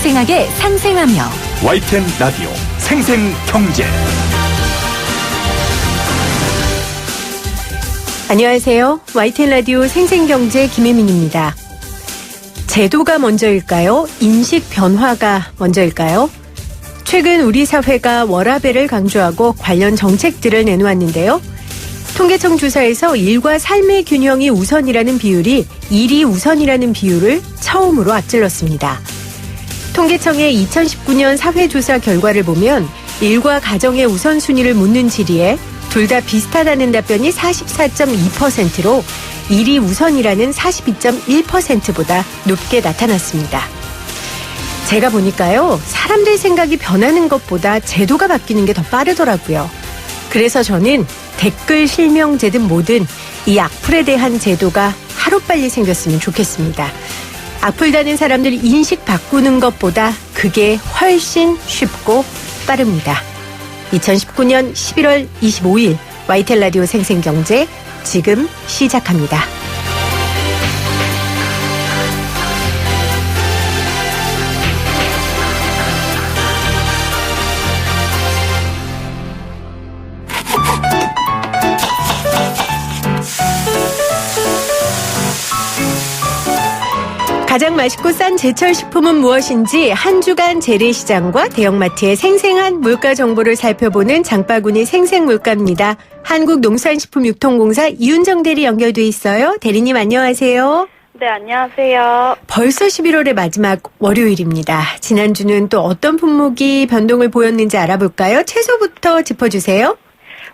생생하게 상생하며 YTN 라디오 생생경제. 안녕하세요. YTN 라디오 생생경제 김혜민입니다. 제도가 먼저일까요? 인식 변화가 먼저일까요? 최근 우리 사회가 워라밸을 강조하고 관련 정책들을 내놓았는데요. 통계청 조사에서 일과 삶의 균형이 우선이라는 비율이 일이 우선이라는 비율을 처음으로 앞질렀습니다. 통계청의 2019년 사회조사 결과를 보면 일과 가정의 우선순위를 묻는 질의에 둘 다 비슷하다는 답변이 44.2%로 일이 우선이라는 42.1%보다 높게 나타났습니다. 제가 보니까요, 사람들 생각이 변하는 것보다 제도가 바뀌는 게 더 빠르더라고요. 그래서 저는 댓글 실명제든 뭐든 이 악플에 대한 제도가 하루빨리 생겼으면 좋겠습니다. 악플 다는 사람들 인식 바꾸는 것보다 그게 훨씬 쉽고 빠릅니다. 2019년 11월 25일 YTN 라디오 생생경제 지금 시작합니다. 가장 맛있고 싼 제철 식품은 무엇인지 한 주간 재래시장과 대형마트의 생생한 물가 정보를 살펴보는 장바구니 생생물가입니다. 한국농산식품유통공사 이윤정 대리 연결돼 있어요. 대리님 안녕하세요. 네, 안녕하세요. 벌써 11월의 마지막 월요일입니다. 지난주는 또 어떤 품목이 변동을 보였는지 알아볼까요? 채소부터 짚어주세요.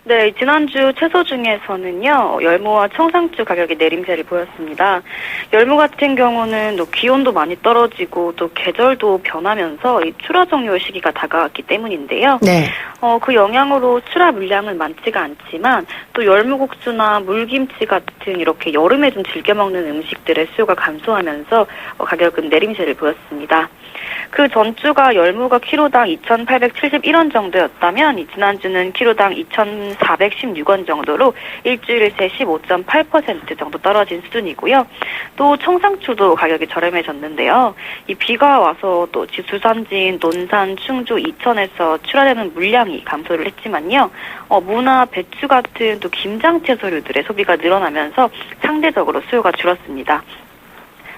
네, 지난주 채소 중에서는요, 열무와 청상추 가격이 내림세를 보였습니다. 열무 같은 경우는 또 기온도 많이 떨어지고 또 계절도 변하면서 이 출하 종료 시기가 다가왔기 때문인데요. 네. 그 영향으로 출하 물량은 많지가 않지만 또 열무국수나 물김치 같은 이렇게 여름에 좀 즐겨 먹는 음식들의 수요가 감소하면서 가격은 내림세를 보였습니다. 그 전주가 열무가 키로당 2,871원 정도였다면 지난주는 키로당 2,416원 정도로 일주일 새 15.8% 정도 떨어진 수준이고요. 또 청상추도 가격이 저렴해졌는데요. 이 비가 와서 또 주산지인 논산, 충주, 이천에서 출하되는 물량이 감소를 했지만요. 무나 배추 같은 또 김장 채소류들의 소비가 늘어나면서 상대적으로 수요가 줄었습니다.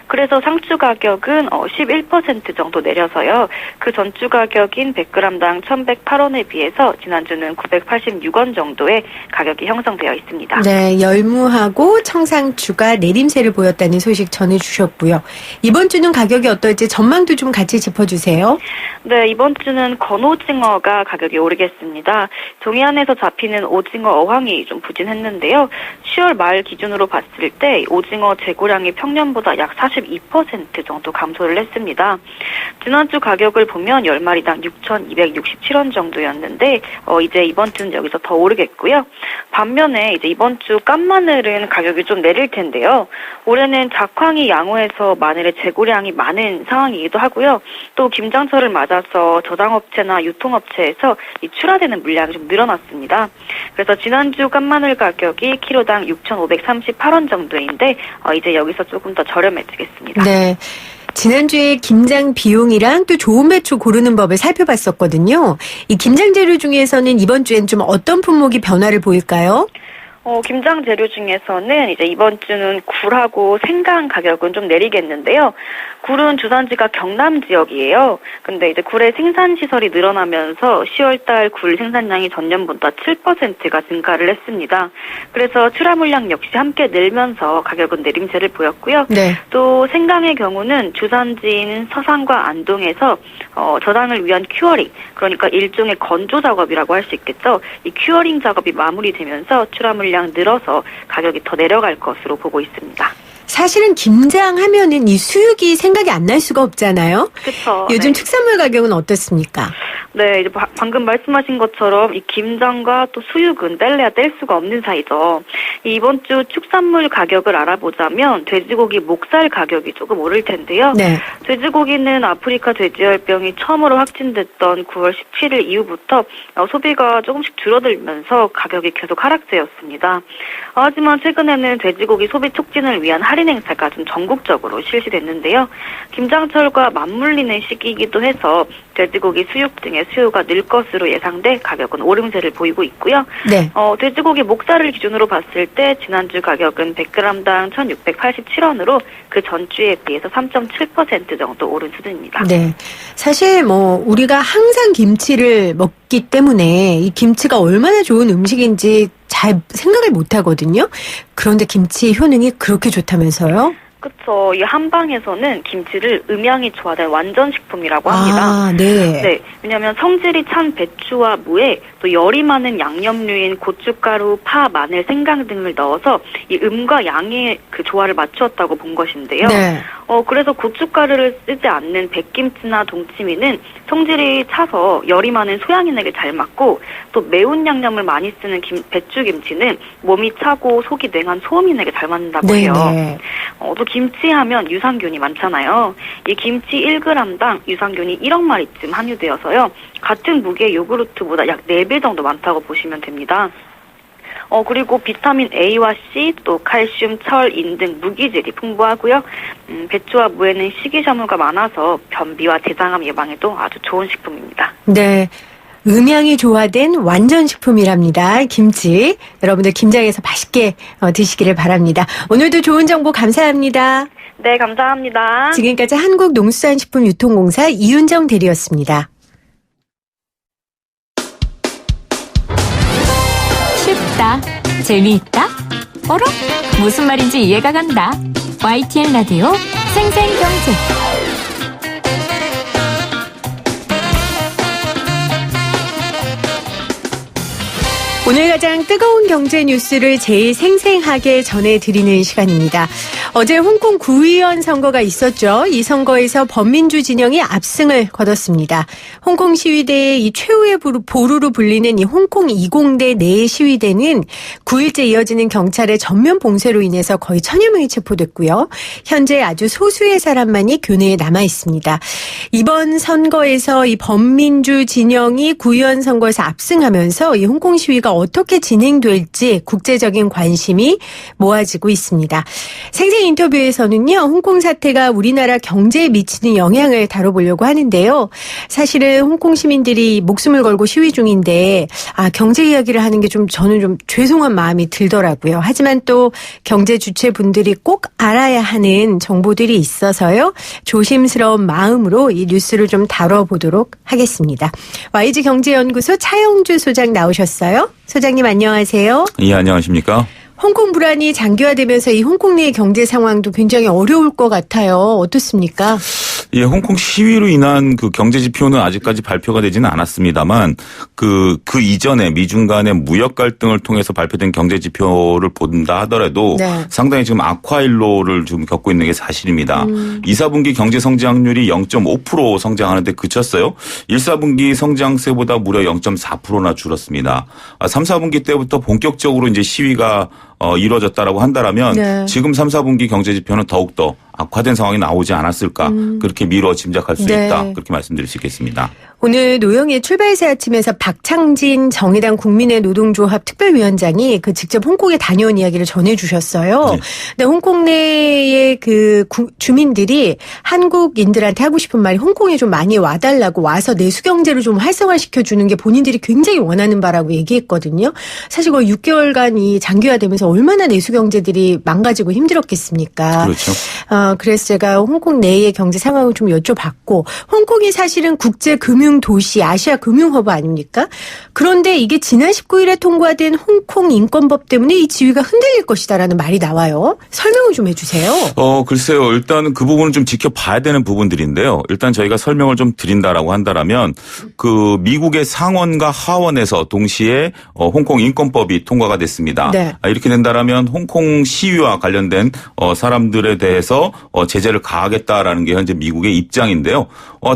그래서 상추 가격은 11% 정도 내려서요. 그 전주 가격인 100g당 1,108원에 비해서 지난주는 986원 정도의 가격이 형성되어 있습니다. 네, 열무하고 청상추가 내림세를 보였다는 소식 전해주셨고요. 이번 주는 가격이 어떨지 전망도 좀 같이 짚어주세요. 네, 이번 주는 건오징어가 가격이 오르겠습니다. 동해안에서 잡히는 오징어 어항이 좀 부진했는데요. 10월 말 기준으로 봤을 때 오징어 재고량이 평년보다 약 42% 정도 감소를 했습니다. 지난주 가격을 보면 10마리당 6,267원 정도였는데 이제 이번 주는 여기서 더 오르겠고요. 반면에 이제 이번 주 깐마늘은 가격이 좀 내릴 텐데요. 올해는 작황이 양호해서 마늘의 재고량이 많은 상황이기도 하고요. 또 김장철을 맞아서 저장업체나 유통업체에서 이 출하되는 물량이 좀 늘어났습니다. 그래서 지난주 깐마늘 가격이 키로당 6,538원 정도인데 이제 여기서 조금 더 저렴해지겠습니다. 네. 지난주에 김장 비용이랑 또 좋은 배추 고르는 법을 살펴봤었거든요. 이 김장 재료 중에서는 이번 주엔 좀 어떤 품목이 변화를 보일까요? 김장 재료 중에서는 이제 이번 주는 굴하고 생강 가격은 좀 내리겠는데요. 굴은 주산지가 경남 지역이에요. 근데 이제 굴의 생산 시설이 늘어나면서 10월달 굴 생산량이 전년보다 7%가 증가를 했습니다. 그래서 출하 물량 역시 함께 늘면서 가격은 내림세를 보였고요. 네. 또 생강의 경우는 주산지인 서산과 안동에서 저장을 위한 큐어링, 그러니까 일종의 건조 작업이라고 할 수 있겠죠. 이 큐어링 작업이 마무리되면서 출하 물량 늘어서 가격이 더 내려갈 것으로 보고 있습니다. 사실은 김장하면은 이 수육이 생각이 안 날 수가 없잖아요. 그렇죠. 요즘 네. 축산물 가격은 어떻습니까? 네, 이제 방금 말씀하신 것처럼 이 김장과 또 수육은 뗄래야 뗄 수가 없는 사이죠. 이번 주 축산물 가격을 알아보자면 돼지고기 목살 가격이 조금 오를 텐데요. 네. 돼지고기는 아프리카 돼지열병이 처음으로 확진됐던 9월 17일 이후부터 소비가 조금씩 줄어들면서 가격이 계속 하락세였습니다. 하지만 최근에는 돼지고기 소비 촉진을 위한 할인 행사가 좀 전국적으로 실시됐는데요. 김장철과 맞물리는 시기이기도 해서 돼지고기 수육 등의 수요가 늘 것으로 예상돼 가격은 오름세를 보이고 있고요. 네. 돼지고기 목살을 기준으로 봤을 때 지난주 가격은 100g당 1,687원으로 그 전주에 비해서 3.7% 정도 오른 수준입니다. 네. 사실 우리가 항상 김치를 먹기 때문에 이 김치가 얼마나 좋은 음식인지 잘 생각을 못 하거든요. 그런데 김치 효능이 그렇게 좋다면서요? 그렇죠. 이 한방에서는 김치를 음양이 조화된 완전식품이라고 합니다. 아, 네. 네. 왜냐하면 성질이 찬 배추와 무에 또 열이 많은 양념류인 고춧가루, 파, 마늘, 생강 등을 넣어서 이 음과 양의 그 조화를 맞추었다고 본 것인데요. 네. 그래서 고춧가루를 쓰지 않는 백김치나 동치미는 성질이 차서 열이 많은 소양인에게 잘 맞고 또 매운 양념을 많이 쓰는 배추김치는 몸이 차고 속이 냉한 소음인에게 잘 맞는다고 해요. 네. 또 김치하면 유산균이 많잖아요. 이 김치 1g당 유산균이 1억 마리쯤 함유되어서요. 같은 무게의 요구르트보다 약 4배 정도 많다고 보시면 됩니다. 그리고 비타민 A와 C, 또 칼슘, 철, 인 등 무기질이 풍부하고요. 배추와 무에는 식이섬유가 많아서 변비와 대장암 예방에도 아주 좋은 식품입니다. 네. 음양이 조화된 완전식품이랍니다. 김치. 여러분들 김장해서 맛있게 드시기를 바랍니다. 오늘도 좋은 정보 감사합니다. 네, 감사합니다. 지금까지 한국농수산식품유통공사 이윤정 대리였습니다. 쉽다, 재미있다, 어라? 무슨 말인지 이해가 간다. YTN 라디오 생생경제. 오늘 가장 뜨거운 경제 뉴스를 제일 생생하게 전해드리는 시간입니다. 어제 홍콩 구의원 선거가 있었죠. 이 선거에서 범민주 진영이 압승을 거뒀습니다. 홍콩 시위대의 이 최후의 보루로 불리는 이 홍콩 20대 내 시위대는 9일째 이어지는 경찰의 전면 봉쇄로 인해서 거의 1000여 명이 체포됐고요. 현재 아주 소수의 사람만이 교내에 남아 있습니다. 이번 선거에서 이 범민주 진영이 구의원 선거에서 압승하면서 이 홍콩 시위가 어떻게 진행될지 국제적인 관심이 모아지고 있습니다. 생생 인터뷰에서는요, 홍콩 사태가 우리나라 경제에 미치는 영향을 다뤄보려고 하는데요. 사실은 홍콩 시민들이 목숨을 걸고 시위 중인데, 경제 이야기를 하는 게 저는 좀 죄송한 마음이 들더라고요. 하지만 또 경제 주체분들이 꼭 알아야 하는 정보들이 있어서요. 조심스러운 마음으로 이 뉴스를 좀 다뤄보도록 하겠습니다. YG 경제연구소 차영주 소장 나오셨어요. 소장님 안녕하세요. 예, 안녕하십니까? 홍콩 불안이 장기화되면서 이 홍콩 내의 경제 상황도 굉장히 어려울 것 같아요. 어떻습니까? 예, 홍콩 시위로 인한 그 경제 지표는 아직까지 발표가 되지는 않았습니다만 그 이전에 미중 간의 무역 갈등을 통해서 발표된 경제 지표를 본다 하더라도 네. 상당히 지금 악화일로를 좀 겪고 있는 게 사실입니다. 2, 4분기 경제 성장률이 0.5% 성장하는데 그쳤어요. 1, 4분기 성장세보다 무려 0.4%나 줄었습니다. 3, 4분기 때부터 본격적으로 이제 시위가 이루어졌다라고 한다라면 네. 지금 3, 4분기 경제 지표는 더욱더 악화된 상황이 나오지 않았을까 그렇게 미뤄 짐작할 수 네. 있다 그렇게 말씀드릴 수 있겠습니다. 오늘 노영의 출발새 아침에서 박창진 정의당 국민의 노동조합 특별위원장이 직접 홍콩에 다녀온 이야기를 전해주셨어요. 네. 근데 홍콩 내의 주민들이 한국인들한테 하고 싶은 말이 홍콩에 좀 많이 와달라고 와서 내수 경제를 좀 활성화시켜주는 게 본인들이 굉장히 원하는 바라고 얘기했거든요. 사실 거의 6개월간 이 장기화되면서 얼마나 내수 경제들이 망가지고 힘들었겠습니까? 그렇죠. 그래서 제가 홍콩 내의 경제 상황을 좀 여쭤봤고, 홍콩이 사실은 국제 금융 도시, 아시아 금융 허브 아닙니까? 그런데 이게 지난 19일에 통과된 홍콩 인권법 때문에 이 지위가 흔들릴 것이다라는 말이 나와요. 설명을 좀 해주세요. 글쎄요. 일단 그 부분은 좀 지켜봐야 되는 부분들인데요. 일단 저희가 설명을 좀 드린다라고 한다라면 그 미국의 상원과 하원에서 동시에 홍콩 인권법이 통과가 됐습니다. 네. 이렇게 된다라면 홍콩 시위와 관련된 사람들에 대해서 대해서 제재를 가하겠다라는 게 현재 미국의 입장인데요.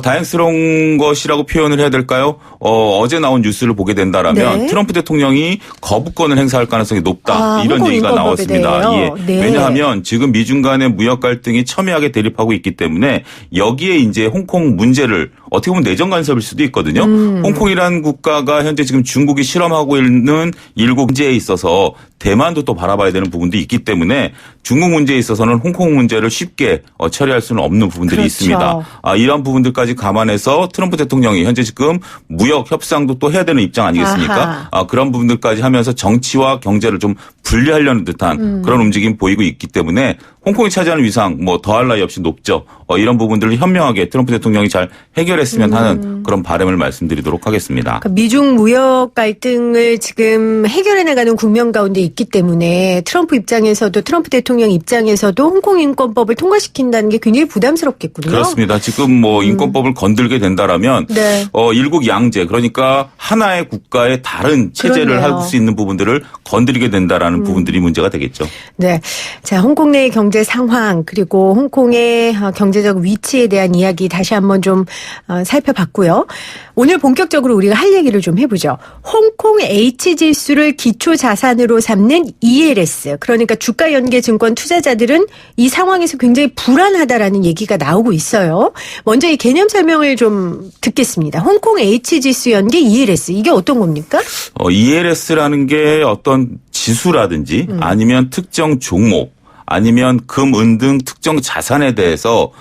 다행스러운 것이라고 표현을 해야 될까요? 어제 나온 뉴스를 보게 된다라면 네. 트럼프 대통령이 거부권을 행사할 가능성이 높다. 이런 홍콩 얘기가 인권법에 나왔습니다. 예. 대해요. 네. 왜냐하면 지금 미중 간의 무역 갈등이 첨예하게 대립하고 있기 때문에 여기에 이제 홍콩 문제를 어떻게 보면 내정 간섭일 수도 있거든요. 홍콩이라는 국가가 현재 지금 중국이 실험하고 있는 일국 문제에 있어서 대만도 또 바라봐야 되는 부분도 있기 때문에 중국 문제에 있어서는 홍콩 문제를 쉽게 처리할 수는 없는 부분들이 그렇죠. 있습니다. 이런 부분들까지 감안해서 트럼프 대통령이 현재 지금 무역 협상도 또 해야 되는 입장 아니겠습니까? 그런 부분들까지 하면서 정치와 경제를 좀 분리하려는 듯한 그런 움직임 보이고 있기 때문에 홍콩이 차지하는 위상 뭐 더할 나위 없이 높죠. 이런 부분들을 현명하게 트럼프 대통령이 잘 해결했으면 하는 그런 바람을 말씀드리도록 하겠습니다. 그러니까 미중 무역 갈등을 지금 해결해 나가는 국면 가운데 있기 때문에 트럼프 입장에서도 트럼프 대통령 입장에서도 홍콩 인권법을 통과시킨다는 게 굉장히 부담스럽겠군요. 그렇습니다. 지금 뭐 인권법을 건들게 된다라면 네. 일국 양제 그러니까 하나의 국가의 다른 체제를 그러네요. 할 수 있는 부분들을 건드리게 된다라는 부분들이 문제가 되겠죠. 네. 자, 홍콩 내 경제 상황 그리고 홍콩의 경제적 위치에 대한 이야기 다시 한번 좀 살펴봤고요. 오늘 본격적으로 우리가 할 얘기를 좀 해보죠. 홍콩 H지수를 기초 자산으로 삼는 ELS 그러니까 주가 연계 증권 투자자들은 이 상황에서 굉장히 불안하다라는 얘기가 나오고 있어요. 먼저 이 개념 설명을 좀 듣겠습니다. 홍콩 H지수 연계 ELS 이게 어떤 겁니까? ELS라는 게 어떤 지수라든지 아니면 특정 종목 아니면 금, 은 등 특정 자산에 대해서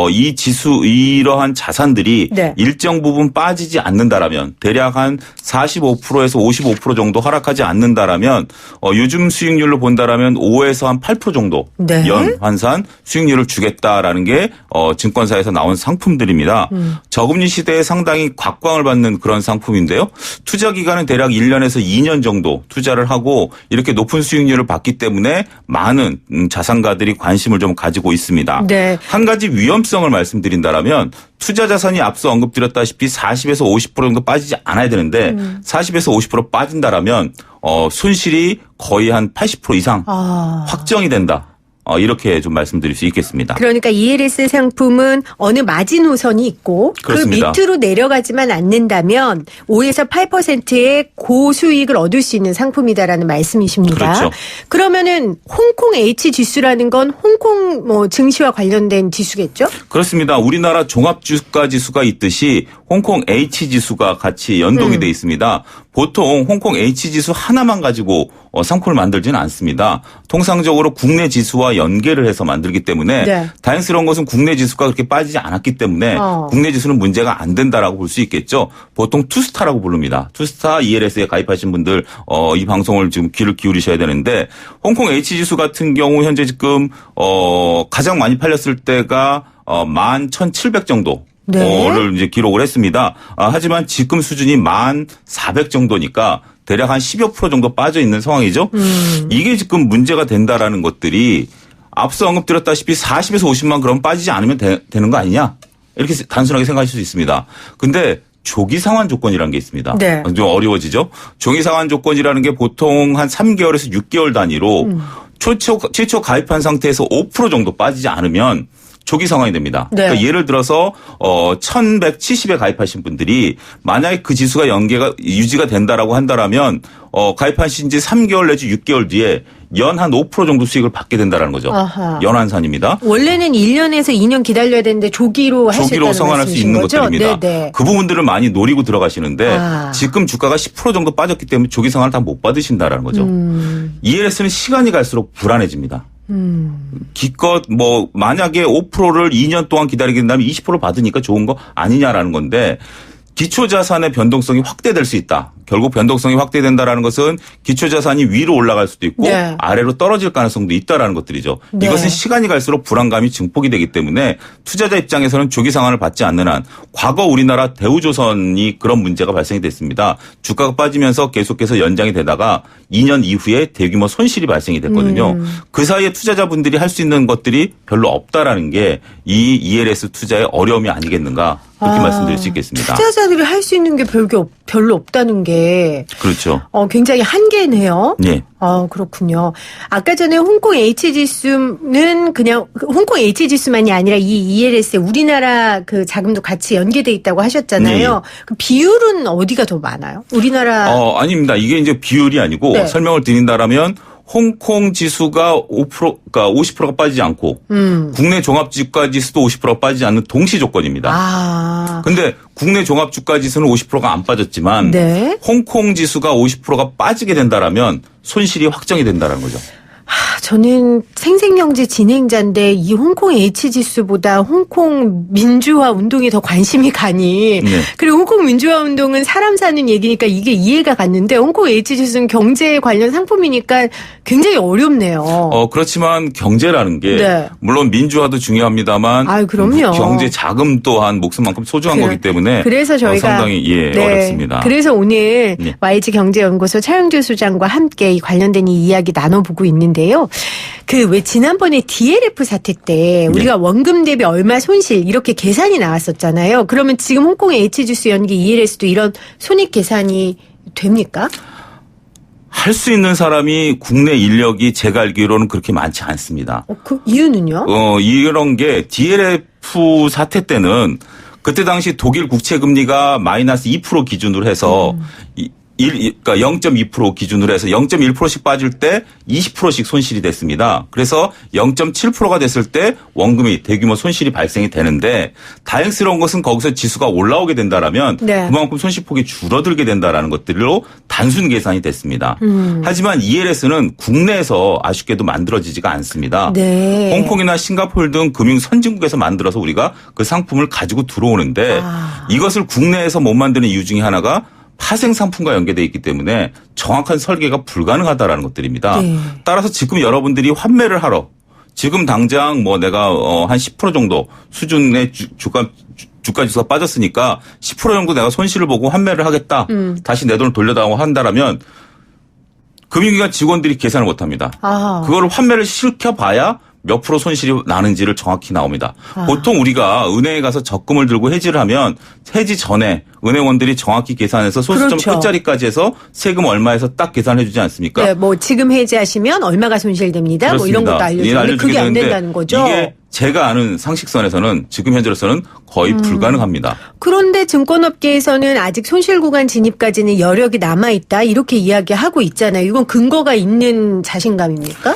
이 지수 이러한 자산들이 네. 일정 부분 빠지지 않는다라면 대략 한 45%에서 55% 정도 하락하지 않는다라면 요즘 수익률로 본다라면 5에서 한 8% 정도 네. 연환산 수익률을 주겠다라는 게 증권사에서 나온 상품들입니다. 저금리 시대에 상당히 곽광을 받는 그런 상품인데요. 투자 기간은 대략 1년에서 2년 정도 투자를 하고 이렇게 높은 수익률을 받기 때문에 많은 자산가들이 관심을 좀 가지고 있습니다. 네. 한 가지 위험성을 말씀드린다라면 투자 자산이 앞서 언급드렸다시피 40에서 50% 정도 빠지지 않아야 되는데 40에서 50% 빠진다라면 손실이 거의 한 80% 이상 확정이 된다. 이렇게 좀 말씀드릴 수 있겠습니다. 그러니까 ELS 상품은 어느 마지노선이 있고 그렇습니다. 그 밑으로 내려가지만 않는다면 5에서 8%의 고수익을 얻을 수 있는 상품이다라는 말씀이십니다. 그렇죠. 그러면은 홍콩 H 지수라는 건 홍콩 뭐 증시와 관련된 지수겠죠? 그렇습니다. 우리나라 종합주가 지수가 있듯이 홍콩 H지수가 같이 연동이 돼 있습니다. 보통 홍콩 H지수 하나만 가지고 상품을 만들지는 않습니다. 통상적으로 국내 지수와 연계를 해서 만들기 때문에 네. 다행스러운 것은 국내 지수가 그렇게 빠지지 않았기 때문에 국내 지수는 문제가 안 된다라고 볼 수 있겠죠. 보통 투스타라고 부릅니다. 투스타 ELS에 가입하신 분들 이 방송을 지금 귀를 기울이셔야 되는데 홍콩 H지수 같은 경우 현재 지금 가장 많이 팔렸을 때가 11,700 정도. 네. 를 이제 기록을 했습니다. 하지만 지금 수준이 1,400 정도니까 대략 한 10여 % 정도 빠져 있는 상황이죠. 이게 지금 문제가 된다라는 것들이 앞서 언급드렸다시피 40에서 50만 그럼 빠지지 않으면 되는 거 아니냐? 이렇게 단순하게 생각하실 수 있습니다. 근데 조기 상환 조건이라는 게 있습니다. 네. 좀 어려워지죠. 조기 상환 조건이라는 게 보통 한 3개월에서 6개월 단위로 최초 가입한 상태에서 5% 정도 빠지지 않으면 조기 상환이 됩니다. 네. 그러니까 예를 들어서 1170에 가입하신 분들이 만약에 그 지수가 연계가 유지가 된다라고 한다라면 가입하신 지 3개월 내지 6개월 뒤에 연 한 5% 정도 수익을 받게 된다라는 거죠. 아하. 연환산입니다. 원래는 1년에서 2년 기다려야 되는데 조기로 할 수 조기로 있다는 상환할 수 있는 거죠? 것들입니다. 네네. 그 부분들을 많이 노리고 들어가시는데 지금 주가가 10% 정도 빠졌기 때문에 조기 상환을 다 못 받으신다라는 거죠. ELS는 시간이 갈수록 불안해집니다. 기껏 뭐 만약에 5%를 2년 동안 기다리게 된다면 20% 받으니까 좋은 거 아니냐라는 건데 기초자산의 변동성이 확대될 수 있다. 결국 변동성이 확대된다라는 것은 기초자산이 위로 올라갈 수도 있고 네. 아래로 떨어질 가능성도 있다라는 것들이죠. 네. 이것은 시간이 갈수록 불안감이 증폭이 되기 때문에 투자자 입장에서는 조기 상환을 받지 않는 한 과거 우리나라 대우조선이 그런 문제가 발생이 됐습니다. 주가가 빠지면서 계속해서 연장이 되다가 2년 이후에 대규모 손실이 발생이 됐거든요. 그 사이에 투자자분들이 할 수 있는 것들이 별로 없다라는 게 이 ELS 투자의 어려움이 아니겠는가 그렇게 말씀드릴 수 있겠습니다. 투자자 투자자들이 할 수 있는 게 별로 없다는 게 그렇죠. 굉장히 한계네요. 예. 그렇군요. 아까 전에 홍콩 H지수는 그냥 홍콩 H지수만이 아니라 이 ELS에 우리나라 그 자금도 같이 연계돼 있다고 하셨잖아요. 네. 그 비율은 어디가 더 많아요? 우리나라 아닙니다. 이게 이제 비율이 아니고 네. 설명을 드린다라면 홍콩 지수가 5%가 50%가 빠지지 않고 국내 종합주가 지수도 50%가 빠지지 않는 동시 조건입니다. 근데 국내 종합주가 지수는 50%가 안 빠졌지만 네. 홍콩 지수가 50%가 빠지게 된다라면 손실이 확정이 된다는 거죠. 저는 생생경제 진행자인데 이 홍콩 H지수보다 홍콩 민주화 운동에 더 관심이 가니 네. 그리고 홍콩 민주화 운동은 사람 사는 얘기니까 이게 이해가 갔는데 홍콩 H지수는 경제 관련 상품이니까 굉장히 어렵네요. 그렇지만 경제라는 게 네. 물론 민주화도 중요합니다만 그럼요. 경제 자금 또한 목숨만큼 소중한 거기 때문에 그래서 저희가 상당히 어렵습니다. 그래서 오늘 네. YG경제연구소 차영주 소장과 함께 이 관련된 이 이야기 나눠보고 있는데요. 그 왜 지난번에 DLF 사태 때 우리가 원금 대비 얼마 손실 이렇게 계산이 나왔었잖아요. 그러면 지금 홍콩의 H지수 연기 ELS도 이런 손익 계산이 됩니까? 할 수 있는 사람이 국내 인력이 제가 알기로는 그렇게 많지 않습니다. 그 이유는요? 이런 게 DLF 사태 때는 그때 당시 독일 국채 금리가 마이너스 2% 기준으로 해서 그러니까 0.2% 기준으로 해서 0.1%씩 빠질 때 20%씩 손실이 됐습니다. 그래서 0.7%가 됐을 때 원금이 대규모 손실이 발생이 되는데 다행스러운 것은 거기서 지수가 올라오게 된다라면 네. 그만큼 손실폭이 줄어들게 된다라는 것들로 단순 계산이 됐습니다. 하지만 ELS는 국내에서 아쉽게도 만들어지지가 않습니다. 네. 홍콩이나 싱가포르 등 금융 선진국에서 만들어서 우리가 그 상품을 가지고 들어오는데 이것을 국내에서 못 만드는 이유 중에 하나가 파생 상품과 연계되어 있기 때문에 정확한 설계가 불가능하다라는 것들입니다. 네. 따라서 지금 여러분들이 환매를 하러 지금 당장 내가 한 10% 정도 수준의 주가 지수가 빠졌으니까 10% 정도 내가 손실을 보고 환매를 하겠다. 다시 내 돈을 돌려달라고 한다라면 금융기관 직원들이 계산을 못합니다. 그거를 환매를 시켜봐야 몇 프로 손실이 나는지를 정확히 나옵니다. 보통 우리가 은행에 가서 적금을 들고 해지를 하면 해지 전에 은행원들이 정확히 계산해서 소수점 그렇죠. 끝자리까지 해서 세금 얼마에서 딱 계산해 주지 않습니까? 네, 지금 해지하시면 얼마가 손실됩니다. 그렇습니다. 이런 것도 알려주는데 그게 안 된다는 거죠. 이게 제가 아는 상식선에서는 지금 현재로서는 거의 불가능합니다. 그런데 증권업계에서는 아직 손실 구간 진입까지는 여력이 남아있다 이렇게 이야기하고 있잖아요. 이건 근거가 있는 자신감입니까?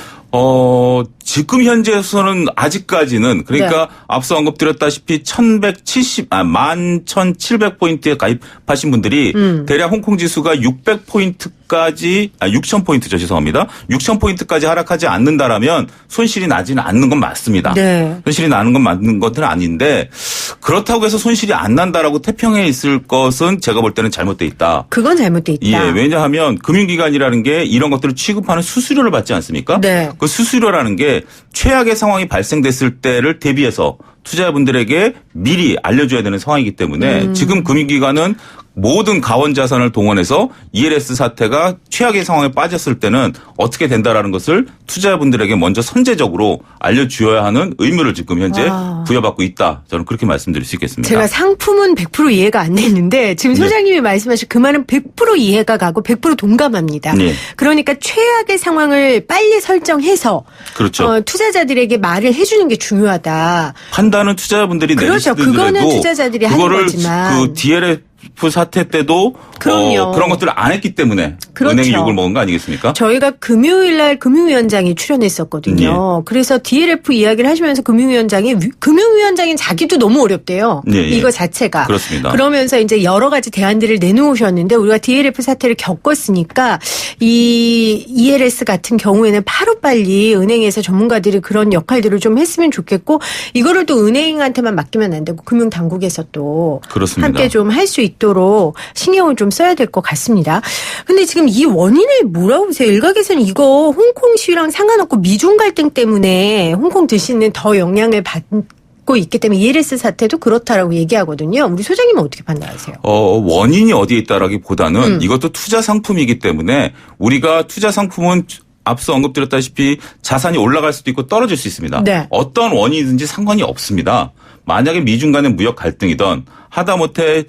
지금 현재에서는 아직까지는 그러니까 앞서 언급드렸다시피 11,700포인트에 가입하신 분들이 대략 홍콩 지수가 600포인트까지 6,000포인트죠. 죄송합니다. 6,000포인트까지 하락하지 않는다라면 손실이 나지는 않는 건 맞습니다. 네. 손실이 나는 건 맞는 것은 아닌데 그렇다고 해서 손실이 안 난다라고 태평해 있을 것은 제가 볼 때는 잘못돼 있다. 그건 잘못돼 있다. 예, 왜냐하면 금융기관이라는 게 이런 것들을 취급하는 수수료를 받지 않습니까? 네. 그 수수료라는 게 최악의 상황이 발생됐을 때를 대비해서 투자자분들에게 미리 알려줘야 되는 상황이기 때문에 지금 금융기관은 모든 가원자산을 동원해서 ELS 사태가 최악의 상황에 빠졌을 때는 어떻게 된다라는 것을 투자자분들에게 먼저 선제적으로 알려주어야 하는 의무를 지금 현재 부여받고 있다. 저는 그렇게 말씀드릴 수 있겠습니다. 제가 상품은 100% 이해가 안 됐는데 지금 소장님이 말씀하신 그 말은 100% 이해가 가고 100% 동감합니다. 네. 그러니까 최악의 상황을 빨리 설정해서 그렇죠. 투자자들에게 말을 해주는 게 중요하다. 판단은 투자자분들이 그렇죠. 내리시더라도 그거는 투자자들이 하는 그거를 거지만. 그 DLF 사태 때도 그럼요. 그런 것들을 안 했기 때문에 그렇죠. 은행이 욕을 먹은 거 아니겠습니까? 저희가 금요일날 금융위원장이 출연했었거든요. 그래서 DLF 이야기를 하시면서 금융위원장인 자기도 너무 어렵대요. 예, 예. 이거 자체가. 그렇습니다. 그러면서 이제 여러 가지 대안들을 내놓으셨는데 우리가 DLF 사태를 겪었으니까 이 ELS 같은 경우에는 하루빨리 은행에서 전문가들이 그런 역할들을 좀 했으면 좋겠고 이거를 또 은행한테만 맡기면 안 되고 금융당국에서 또 그렇습니다. 함께 좀 할 수 있도록 신경을 좀 써야 될 것 같습니다. 근데 지금 이 원인을 뭐라고 보세요? 일각에서는 이거 홍콩 시위랑 상관없고 미중 갈등 때문에 홍콩 드시는 더 영향을 받고 있기 때문에 ELS 사태도 그렇다라고 얘기하거든요. 우리 소장님은 어떻게 판단하세요? 원인이 어디에 있다라기보다는 이것도 투자 상품이기 때문에 우리가 투자 상품은 앞서 언급드렸다시피 자산이 올라갈 수도 있고 떨어질 수 있습니다. 네. 어떤 원인이든지 상관이 없습니다. 만약에 미중 간의 무역 갈등이던 하다못해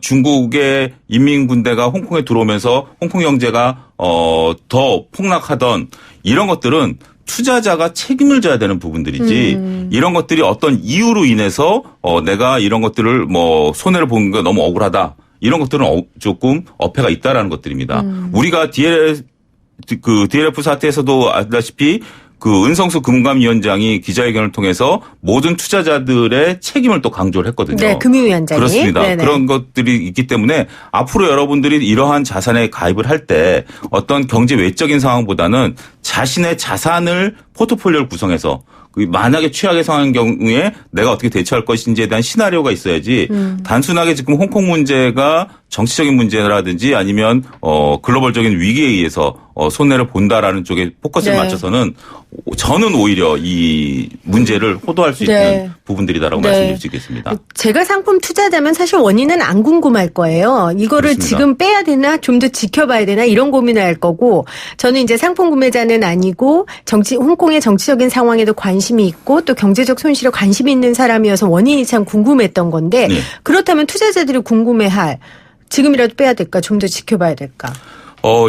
중국의 인민군대가 홍콩에 들어오면서 홍콩 경제가 더 폭락하던 이런 것들은 투자자가 책임을 져야 되는 부분들이지 이런 것들이 어떤 이유로 인해서 내가 이런 것들을 뭐 손해를 보는 게 너무 억울하다. 이런 것들은 조금 어폐가 있다라는 것들입니다. 우리가 DLF 사태에서도 알다시피 그 은성수 금감위원장이 기자회견을 통해서 모든 투자자들의 책임을 또 강조를 했거든요. 네, 금융위원장이. 그렇습니다. 네네. 그런 것들이 있기 때문에 앞으로 여러분들이 이러한 자산에 가입을 할 때 어떤 경제 외적인 상황보다는 자신의 자산을 포트폴리오를 구성해서 만약에 최악의 상황인 경우에 내가 어떻게 대처할 것인지에 대한 시나리오가 있어야지 단순하게 지금 홍콩 문제가 정치적인 문제라든지 아니면 글로벌적인 위기에 의해서 손해를 본다라는 쪽에 포커스를 네. 맞춰서는 저는 오히려 이 문제를 호도할 수 있는 네. 부분들이다라고 네. 말씀드릴 수 있겠습니다. 제가 상품 투자자면 사실 원인은 안 궁금할 거예요. 이거를 그렇습니다. 지금 빼야 되나 좀 더 지켜봐야 되나 이런 고민을 할 거고 저는 이제 상품 구매자는 아니고 홍콩의 정치적인 상황에도 관심이 있고 또 경제적 손실에 관심이 있는 사람이어서 원인이 참 궁금했던 건데 네. 그렇다면 투자자들이 궁금해할 지금이라도 빼야 될까 좀 더 지켜봐야 될까?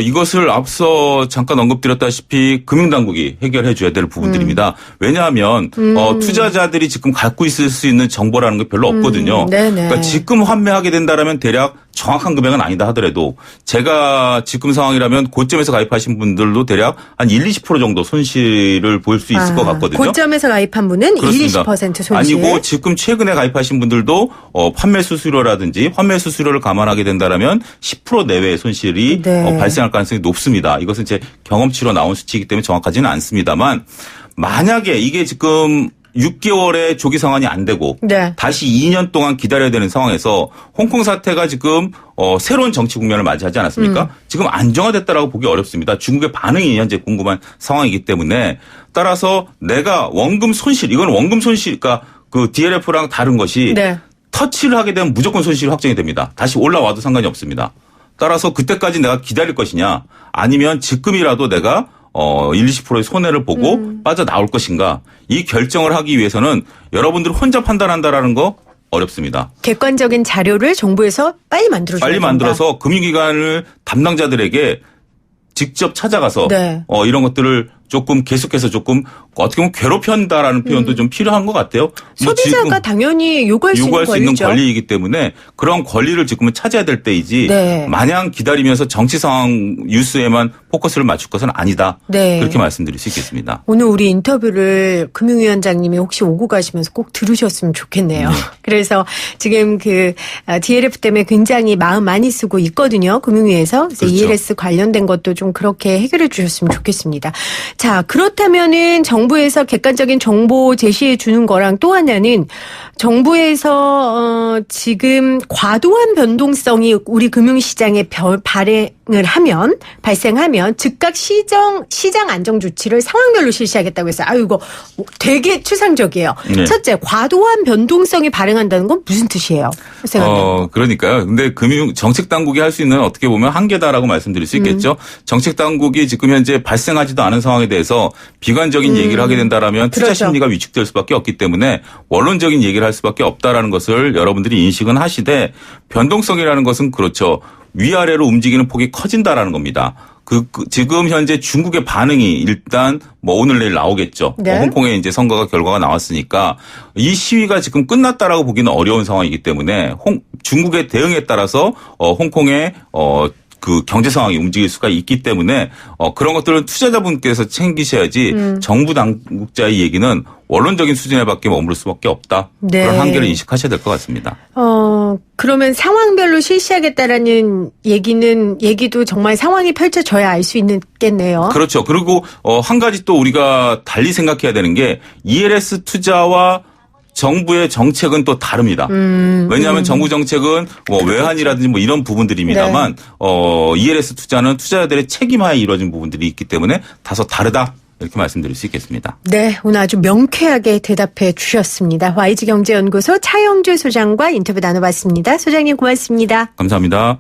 이것을 앞서 잠깐 언급드렸다시피 금융당국이 해결해 줘야 될 부분들입니다. 왜냐하면 투자자들이 지금 갖고 있을 수 있는 정보라는 게 별로 없거든요. 네네. 그러니까 지금 환매하게 된다라면 대략 정확한 금액은 아니다 하더라도 제가 지금 상황이라면 고점에서 가입하신 분들도 대략 한 1-20% 정도 손실을 볼 수 있을 것 같거든요. 고점에서 가입한 분은 그렇습니다. 1-20% 손실. 아니고 지금 최근에 가입하신 분들도 판매 수수료라든지 환매 수수료를 감안하게 된다라면 10% 내외의 손실이 네. 발생할 가능성이 높습니다. 이것은 제 경험치로 나온 수치이기 때문에 정확하지는 않습니다만 만약에 이게 지금 6개월의 조기 상환이 안 되고 네. 다시 2년 동안 기다려야 되는 상황에서 홍콩 사태가 지금 새로운 정치 국면을 맞이하지 않았습니까? 지금 안정화됐다라고 보기 어렵습니다. 중국의 반응이 현재 궁금한 상황이기 때문에 따라서 내가 원금 손실 이건 원금 손실 그러니까 그 DLF랑 다른 것이 네. 터치를 하게 되면 무조건 손실이 확정이 됩니다. 다시 올라와도 상관이 없습니다. 따라서 그때까지 내가 기다릴 것이냐 아니면 지금이라도 내가 1-20%의 손해를 보고 빠져나올 것인가 이 결정을 하기 위해서는 여러분들 혼자 판단한다라는 거 어렵습니다. 객관적인 자료를 정부에서 빨리 만들어줘야 빨리 된다. 만들어서 금융기관을 담당자들에게 직접 찾아가서 네. 이런 것들을 조금 계속해서 조금 어떻게 보면 괴롭힌다라는 표현도 좀 필요한 것 같아요. 소비자가 지금 당연히 요구할 수 있는 권리죠. 권리이기 때문에 그런 권리를 지금은 찾아야 될 때이지 네. 마냥 기다리면서 정치 상황 뉴스에만 포커스를 맞출 것은 아니다. 네. 그렇게 말씀드릴 수 있겠습니다. 오늘 우리 인터뷰를 금융위원장님이 혹시 오고 가시면서 꼭 들으셨으면 좋겠네요. 그래서 지금 그 DLF 때문에 굉장히 마음 많이 쓰고 있거든요. 금융위에서. 그래서 그렇죠. ELS 관련된 것도 좀 그렇게 해결해 주셨으면 좋겠습니다. 자, 그렇다면은 정부에서 객관적인 정보 제시해 주는 거랑 또 하나는 정부에서 지금 과도한 변동성이 우리 금융시장에 발생하면 즉각 시장 안정 조치를 상황별로 실시하겠다고 해서 이거 되게 추상적이에요. 네. 첫째, 과도한 변동성이 발생한다는 건 무슨 뜻이에요? 그러니까요. 근데 금융 정책 당국이 할 수 있는 어떻게 보면 한계다라고 말씀드릴 수 있겠죠. 정책 당국이 지금 현재 발생하지도 않은 상황에 대해서 비관적인 얘기를 하게 된다라면 투자 그렇죠. 심리가 위축될 수밖에 없기 때문에 원론적인 얘기를 할 수밖에 없다라는 것을 여러분들이 인식은 하시되 변동성이라는 것은 그렇죠. 위아래로 움직이는 폭이 커진다라는 겁니다. 지금 현재 중국의 반응이 일단 오늘 내일 나오겠죠. 네. 홍콩에 이제 선거가 결과가 나왔으니까 이 시위가 지금 끝났다라고 보기는 어려운 상황이기 때문에 중국의 대응에 따라서 홍콩의 그 경제 상황이 움직일 수가 있기 때문에 그런 것들은 투자자분께서 챙기셔야지 정부 당국자의 얘기는 원론적인 수준에 밖에 머무를 수밖에 없다. 네. 그런 한계를 인식하셔야 될 것 같습니다. 그러면 상황별로 실시하겠다라는 얘기도 정말 상황이 펼쳐져야 알 수 있겠네요. 그렇죠. 그리고 한 가지 또 우리가 달리 생각해야 되는 게 ELS 투자와 정부의 정책은 또 다릅니다. 왜냐하면 정부 정책은 외환이라든지 이런 부분들입니다만 ELS 투자는 투자자들의 책임하에 이루어진 부분들이 있기 때문에 다소 다르다. 이렇게 말씀드릴 수 있겠습니다. 네, 오늘 아주 명쾌하게 대답해 주셨습니다. YG경제연구소 차영주 소장과 인터뷰 나눠봤습니다. 소장님 고맙습니다. 감사합니다.